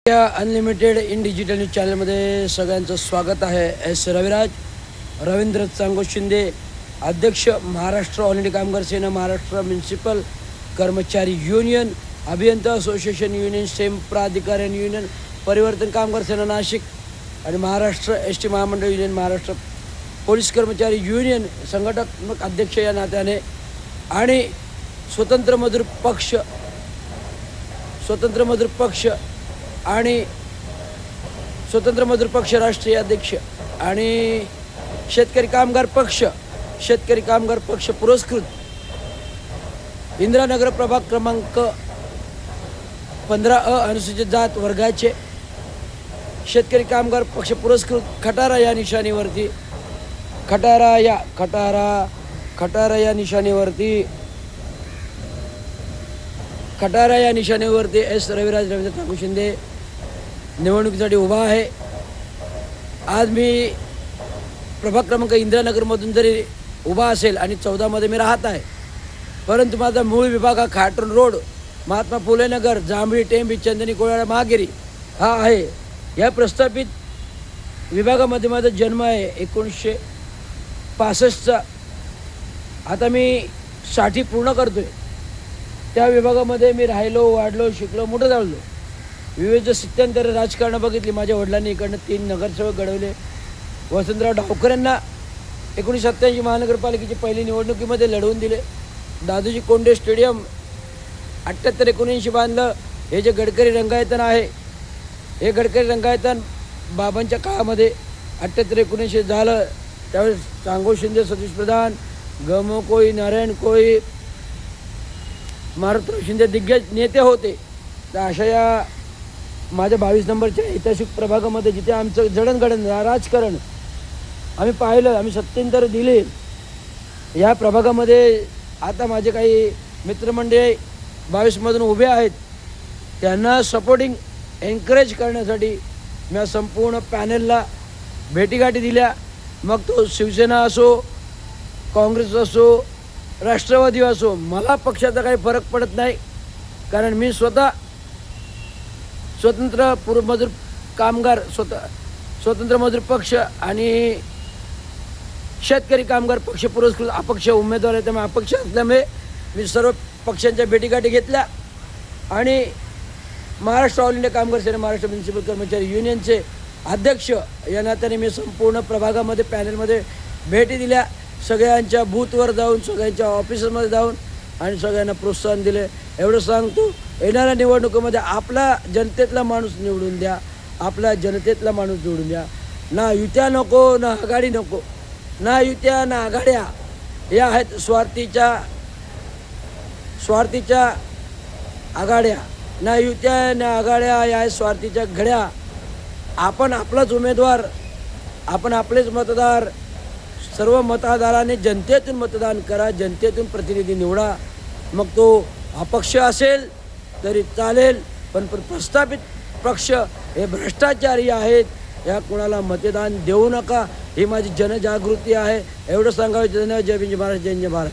Unlimited in digital news चॅनलमध्ये सगळ्यांचं स्वागत आहे. एस रविराज, रवींद्र चांगो शिंदे, अध्यक्ष महाराष्ट्र ऑल इंडिया कामगार सेना, महाराष्ट्र म्युनिसिपल कर्मचारी युनियन, अभियंता असोसिएशन युनियन, सेम प्राधिकरण युनियन, परिवर्तन कामगार सेना नाशिक आणि महाराष्ट्र एस टी महामंडळ युनियन, महाराष्ट्र पोलीस कर्मचारी युनियन संघटनात्मक अध्यक्ष या नात्याने आणि स्वतंत्र मजूर पक्ष राष्ट्रीय अध्यक्ष आणि शेतकरी कामगार पक्ष पुरस्कृत इंदिरानगर प्रभाग क्रमांक 15 अनुसूचित जात वर्गाचे शेतकरी कामगार पक्ष पुरस्कृत खटारा या निशाणीवरती एस रविराज रवींद्र चांगो शिंदे निवडणुकीसाठी उभा आहे. आज मी प्रभाग क्रमांक इंदिरानगरमधून जरी उभा असेल आणि 14मध्ये मी राहत आहे, परंतु माझा मूळ विभाग हा खाटून रोड, महात्मा फुले नगर, जांभळी, टेंबी, चंदनी, कोळाळा, महागिरी हा आहे. या प्रस्थापित विभागामध्ये माझा जन्म आहे 1965चा. आता मी 60 पूर्ण करतो आहे. त्या विभागामध्ये मी राहिलो, वाढलो, शिकलो, मोठं झालो. विविध स्थित्यंतर राजकारण बघितली. माझ्या वडिलांनी इकडनं 3 नगरसेवक घडवले. वसंतराव डावकरांना 1987 महानगरपालिकेची पहिली निवडणुकीमध्ये लढवून दिले. दादोजी कोंडे स्टेडियम 78-79 बांधलं. हे जे गडकरी रंगायतन आहे, हे गडकरी रंगायतन बाबांच्या काळामध्ये 78-79 झालं. त्यावेळेस चांगो शिंदे, सतीश प्रधान, गमो कोई, नारायण कोई, मारुतराव शिंदे दिग्गज नेते होते. तर अशा या माझ्या 22 नंबरच्या ऐतिहासिक प्रभागामध्ये जिथे आमचं जडणघडण राजकारण आम्ही पाहिलं, आम्ही सत्तेंतर दिले. या प्रभागामध्ये आता माझे काही मित्रमंडळी 22मधून उभे आहेत. त्यांना सपोर्टिंग एनकरेज करण्यासाठी मी संपूर्ण पॅनलला भेटीगाठी दिल्या. मग तो शिवसेना असो, काँग्रेस असो, राष्ट्रवादी असो, मला पक्षाचा काही फरक पडत नाही. कारण मी स्वतः स्वतंत्र मजूर पक्ष आणि शेतकरी कामगार पक्ष पुरस्कृत अपक्ष उमेदवार आहे. त्यामुळे अपक्ष असल्यामुळे मी सर्व पक्षांच्या भेटीगाठी घेतल्या आणि महाराष्ट्र ऑल इंडिया कामगार सेना, महाराष्ट्र म्युनिसिपल कर्मचारी युनियनचे अध्यक्ष या नात्याने मी संपूर्ण प्रभागामध्ये पॅनलमध्ये भेटी दिल्या. सगळ्यांच्या बूथवर जाऊन, सगळ्यांच्या ऑफिसमध्ये जाऊन आणि सगळ्यांना प्रोत्साहन दिले. एवढं सांगतो, येणाऱ्या निवडणुकीमध्ये आपला जनतेतला माणूस निवडून द्या, ना युत्या नको, ना आघाडी नको. ना युत्या ना आघाड्या या आहेत स्वार्थीच्या आघाड्या. ना युत्या ना आघाड्या या आहेत स्वार्थीच्या घड्या. आपण आपलाच उमेदवार, आपण आपलेच मतदार. सर्व मतदारांनी जनतेतून मतदान करा, जनतेतून प्रतिनिधी निवडा. मग तो अपक्ष असेल तरी चालेल, पण प्रस्थापित पक्ष हे भ्रष्टाचारी आहेत. या कोणाला मतदान देऊ नका, ही माझी जनजागृती आहे. एवढं सांगावं. जय भीम, जय महाराष्ट्र, जय भारत.